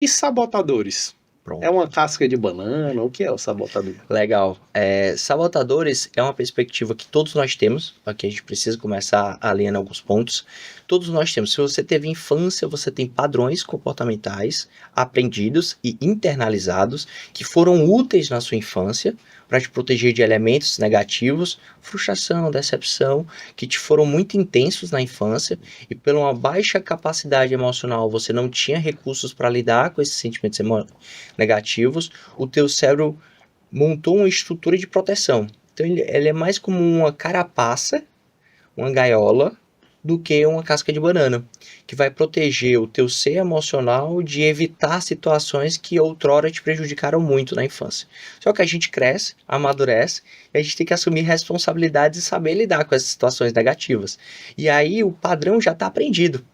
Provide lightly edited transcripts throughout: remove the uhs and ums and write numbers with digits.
E sabotadores? Pronto. É uma casca de banana? O que é o sabotador? Legal. Sabotadores é uma perspectiva que todos nós temos, aqui a gente precisa começar a ler em alguns pontos. Todos nós temos. Se você teve infância, você tem padrões comportamentais aprendidos e internalizados que foram úteis na sua infância para te proteger de elementos negativos, frustração, decepção, que te foram muito intensos na infância e por uma baixa capacidade emocional você não tinha recursos para lidar com esses sentimentos negativos, o teu cérebro montou uma estrutura de proteção. Então ele é mais como uma carapaça, uma gaiola, do que uma casca de banana, que vai proteger o teu ser emocional de evitar situações que outrora te prejudicaram muito na infância. Só que a gente cresce, amadurece, e a gente tem que assumir responsabilidades e saber lidar com essas situações negativas. E aí o padrão já está aprendido.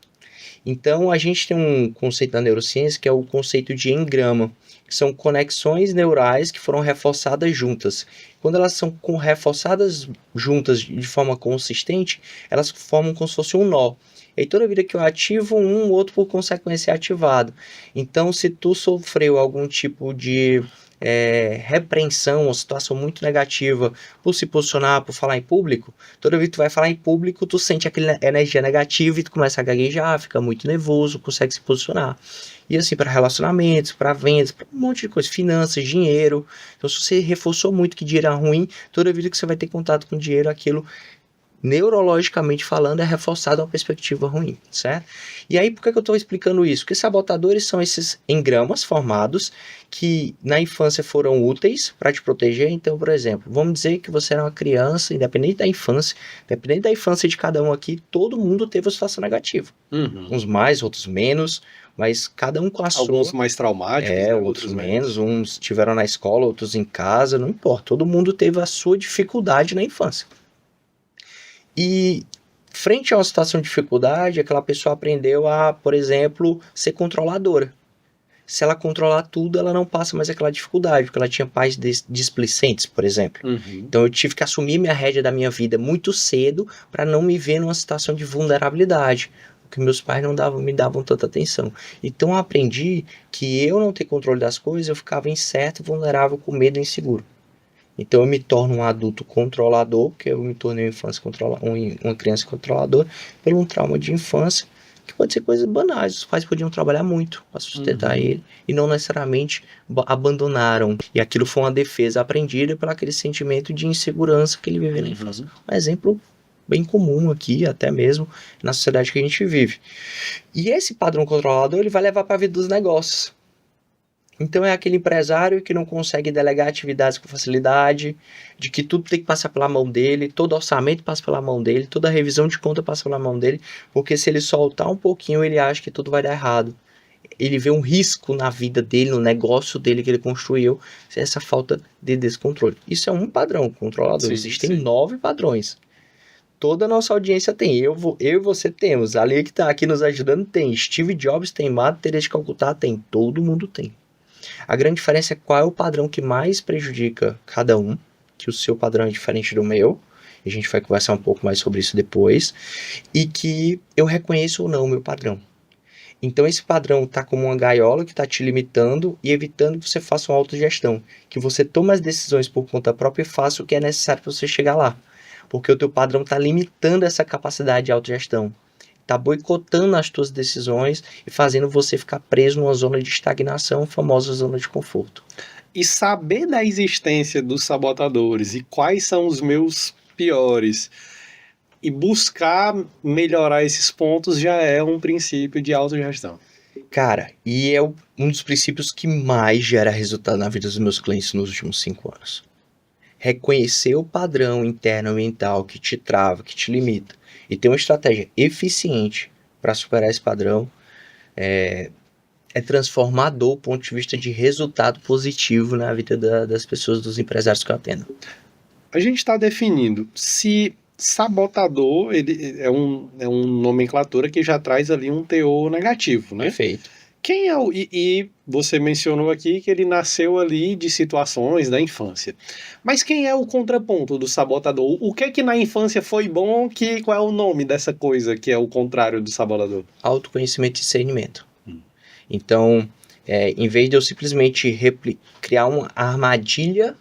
Então, a gente tem um conceito da neurociência que é o conceito de engrama, que são conexões neurais que foram reforçadas juntas. Quando elas são reforçadas juntas de forma consistente, elas formam como se fosse um nó. E aí, toda vida que eu ativo um, o outro por consequência é ativado. Então, se tu sofreu algum tipo de repreensão ou situação muito negativa por se posicionar, por falar em público, toda vez que tu vai falar em público, tu sente aquela energia negativa e tu começa a gaguejar, fica muito nervoso, consegue se posicionar. E assim, para relacionamentos, para vendas, para um monte de coisa, finanças, dinheiro. Então, se você reforçou muito que dinheiro é ruim, toda vida que você vai ter contato com dinheiro, aquilo neurologicamente falando, é reforçado uma perspectiva ruim, certo? E aí, por que eu estou explicando isso? Porque sabotadores são esses engramas formados que na infância foram úteis para te proteger. Então, por exemplo, vamos dizer que você era uma criança, independente da infância de cada um aqui, todo mundo teve uma situação negativa. Uns mais, outros menos, mas cada um com a Alguns sua. mais traumáticos, né? Outros menos, uns estiveram na escola, outros em casa, não importa. Todo mundo teve a sua dificuldade na infância. E frente a uma situação de dificuldade, aquela pessoa aprendeu a, por exemplo, ser controladora. Se ela controlar tudo, ela não passa mais aquela dificuldade, porque ela tinha pais displicentes, por exemplo. Então eu tive que assumir minha rédea da minha vida muito cedo para não me ver numa situação de vulnerabilidade, porque meus pais não me davam tanta atenção. Então eu aprendi que eu não ter controle das coisas, eu ficava incerto, vulnerável, com medo e inseguro. Então eu me torno um adulto controlador, porque eu me tornei uma criança controladora, pelo um trauma de infância, que pode ser coisas banais. Os pais podiam trabalhar muito para sustentar ele, e não necessariamente abandonaram. E aquilo foi uma defesa aprendida pelo aquele sentimento de insegurança que ele viveu na infância. Um exemplo bem comum aqui, até mesmo na sociedade que a gente vive. E esse padrão controlador, ele vai levar para a vida dos negócios. Então é aquele empresário que não consegue delegar atividades com facilidade, de que tudo tem que passar pela mão dele, todo orçamento passa pela mão dele, toda revisão de conta passa pela mão dele, porque se ele soltar um pouquinho, ele acha que tudo vai dar errado. Ele vê um risco na vida dele, no negócio dele que ele construiu, essa falta de descontrole. Isso é um padrão controlador. Existem 9 padrões. Toda a nossa audiência tem. Eu e você temos. A Lia que está aqui nos ajudando tem. Steve Jobs tem. Madre Teresa de Calcutá tem. Todo mundo tem. A grande diferença é qual é o padrão que mais prejudica cada um, que o seu padrão é diferente do meu, e a gente vai conversar um pouco mais sobre isso depois, e que eu reconheço ou não o meu padrão. Então esse padrão está como uma gaiola que está te limitando e evitando que você faça uma autogestão, que você tome as decisões por conta própria e faça o que é necessário para você chegar lá, porque o teu padrão está limitando essa capacidade de autogestão. Está boicotando as tuas decisões e fazendo você ficar preso numa zona de estagnação, famosa zona de conforto. E saber da existência dos sabotadores e quais são os meus piores e buscar melhorar esses pontos já é um princípio de autogestão. Cara, e é um dos princípios que mais gera resultado na vida dos meus clientes nos últimos 5 anos. Reconhecer o padrão interno mental que te trava, que te limita, e ter uma estratégia eficiente para superar esse padrão é transformador do ponto de vista de resultado positivo na vida das pessoas, dos empresários que eu atendo. A gente está definindo se sabotador ele é uma nomenclatura que já traz ali um teor negativo, né? Perfeito. Quem é e você mencionou aqui que ele nasceu ali de situações da infância. Mas quem é o contraponto do sabotador? O que é que na infância foi bom? Qual é o nome dessa coisa que é o contrário do sabotador? Autoconhecimento e discernimento. Então, Em vez de eu simplesmente criar uma armadilha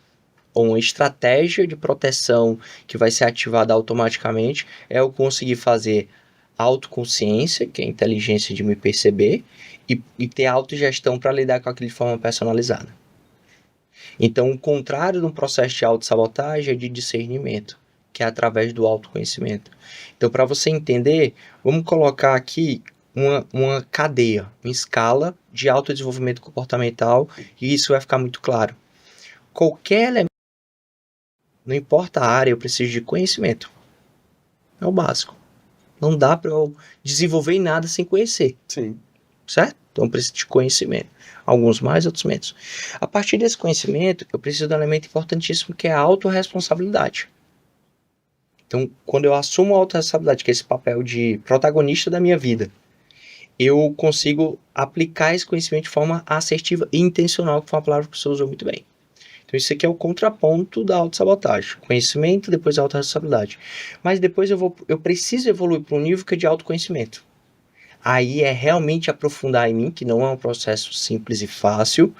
ou uma estratégia de proteção que vai ser ativada automaticamente, é eu conseguir fazer autoconsciência, que é a inteligência de me perceber, e ter autogestão para lidar com aquilo de forma personalizada. Então, o contrário de um processo de autossabotagem é de discernimento, que é através do autoconhecimento. Então, para você entender, vamos colocar aqui uma cadeia, uma escala de autodesenvolvimento comportamental, e isso vai ficar muito claro. Qualquer elemento, não importa a área, eu preciso de conhecimento. É o básico. Não dá para eu desenvolver nada sem conhecer. Sim. Certo? Então eu preciso de conhecimento. Alguns mais, outros menos. A partir desse conhecimento, eu preciso de um elemento importantíssimo que é a autorresponsabilidade. Então, quando eu assumo a autorresponsabilidade, que é esse papel de protagonista da minha vida, eu consigo aplicar esse conhecimento de forma assertiva e intencional, que foi uma palavra que você usou muito bem. Então, isso aqui é o contraponto da autossabotagem. Conhecimento, depois a autorresponsabilidade. Mas depois eu preciso evoluir para um nível que é de autoconhecimento. Aí é realmente aprofundar em mim, que não é um processo simples e fácil,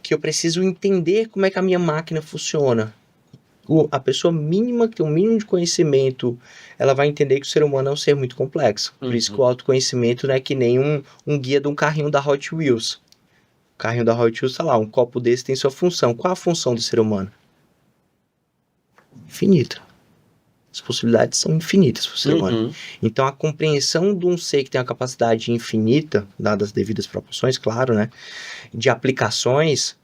que eu preciso entender como é que a minha máquina funciona. A pessoa mínima, que tem um mínimo de conhecimento, ela vai entender que o ser humano é um ser muito complexo. Por isso que o autoconhecimento não é que nem um guia de um carrinho da Hot Wheels. O carrinho da Hot Wheels está lá, um copo desse tem sua função. Qual a função do ser humano? Infinita. As possibilidades são infinitas para o ser humano. Então, a compreensão de um ser que tem uma capacidade infinita, dadas as devidas proporções, claro, né, de aplicações,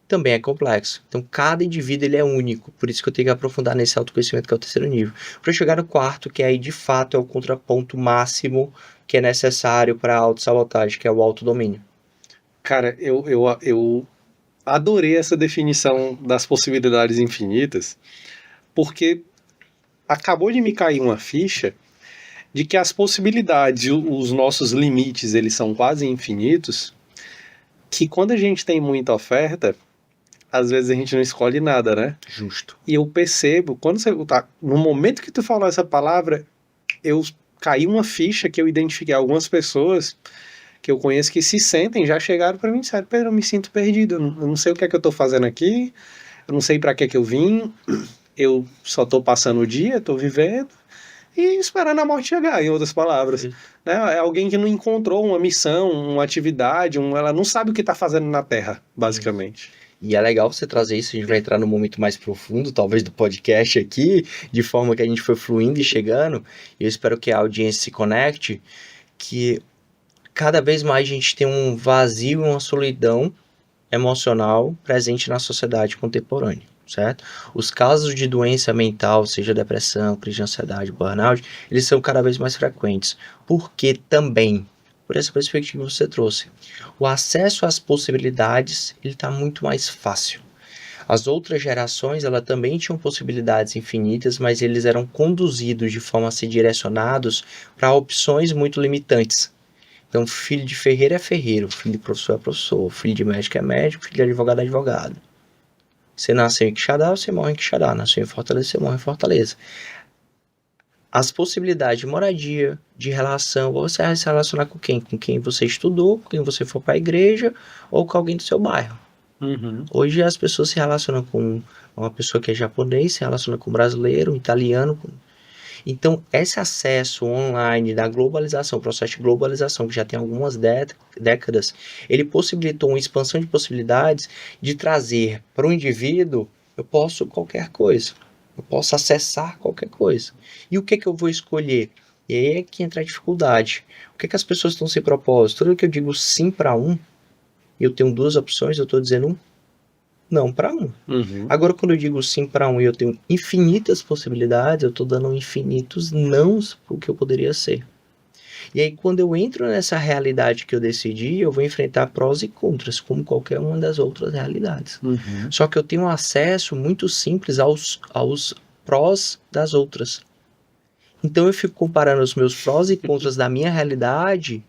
também é complexo. Então, cada indivíduo ele é único. Por isso que eu tenho que aprofundar nesse autoconhecimento, que é o terceiro nível. Para chegar no quarto, que aí, de fato, é o contraponto máximo que é necessário para a autossabotagem, que é o autodomínio. Cara, eu adorei essa definição das possibilidades infinitas, porque acabou de me cair uma ficha de que as possibilidades e os nossos limites, eles são quase infinitos, que quando a gente tem muita oferta, às vezes a gente não escolhe nada, né? Justo. E eu percebo, quando você tá, no momento que tu falou essa palavra, eu caí uma ficha que eu identifiquei algumas pessoas que eu conheço que se sentem, já chegaram para mim e disseram: Pedro, eu me sinto perdido, eu não sei o que é que eu tô fazendo aqui, eu não sei para que eu vim, eu só tô passando o dia, tô vivendo e esperando a morte chegar, em outras palavras. Né? É alguém que não encontrou uma missão, uma atividade, ela não sabe o que tá fazendo na Terra, basicamente. E é legal você trazer isso, a gente vai entrar num momento mais profundo, talvez, do podcast aqui, de forma que a gente foi fluindo e chegando, e eu espero que a audiência se conecte, que cada vez mais a gente tem um vazio e uma solidão emocional presente na sociedade contemporânea, certo? Os casos de doença mental, seja depressão, crise de ansiedade, burnout, eles são cada vez mais frequentes, porque também, por essa perspectiva que você trouxe, o acesso às possibilidades ele está muito mais fácil. As outras gerações, ela também tinham possibilidades infinitas, mas eles eram conduzidos de forma a ser direcionados para opções muito limitantes. Então, filho de ferreiro é ferreiro, filho de professor é professor, filho de médico é médico, filho de advogado é advogado. Você nasceu em Quixadá, você morre em Quixadá. Nasceu em Fortaleza, você morre em Fortaleza. As possibilidades de moradia, de relação, você vai se relacionar com quem? Com quem você estudou, com quem você for para a igreja ou com alguém do seu bairro. Hoje as pessoas se relacionam com uma pessoa que é japonês, se relaciona com um brasileiro, um italiano. Então, esse acesso online da globalização, o processo de globalização, que já tem algumas décadas, ele possibilitou uma expansão de possibilidades de trazer para o indivíduo, eu posso qualquer coisa, eu posso acessar qualquer coisa. E o que é que eu vou escolher? E aí é que entra a dificuldade. O que é que as pessoas estão sem propósito? Tudo que eu digo sim para um, eu tenho duas opções, eu estou dizendo não para um. Agora, quando eu digo sim para um e eu tenho infinitas possibilidades, eu estou dando infinitos nãos para o que eu poderia ser. E aí, quando eu entro nessa realidade que eu decidi, eu vou enfrentar prós e contras, como qualquer uma das outras realidades. Só que eu tenho acesso muito simples aos prós das outras. Então, eu fico comparando os meus prós e contras da minha realidade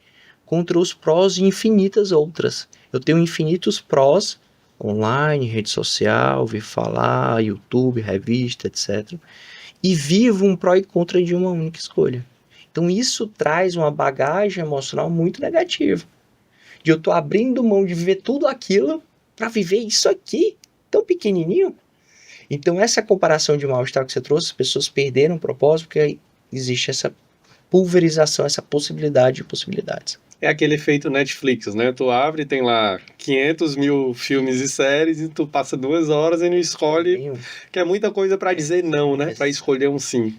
contra os prós de infinitas outras. Eu tenho infinitos prós online, rede social, ouvir falar, YouTube, revista, etc. E vivo um pró e contra de uma única escolha. Então isso traz uma bagagem emocional muito negativa. de eu tô abrindo mão de viver tudo aquilo para viver isso aqui, tão pequenininho. Então, essa comparação de mal-estar que você trouxe, as pessoas perderam o propósito, porque aí existe essa pulverização, essa possibilidade de possibilidades. É aquele efeito Netflix, né? Tu abre, tem lá 500 mil filmes e séries e tu passa 2 horas e não escolhe, que é muita coisa para dizer não, né? Para escolher um sim.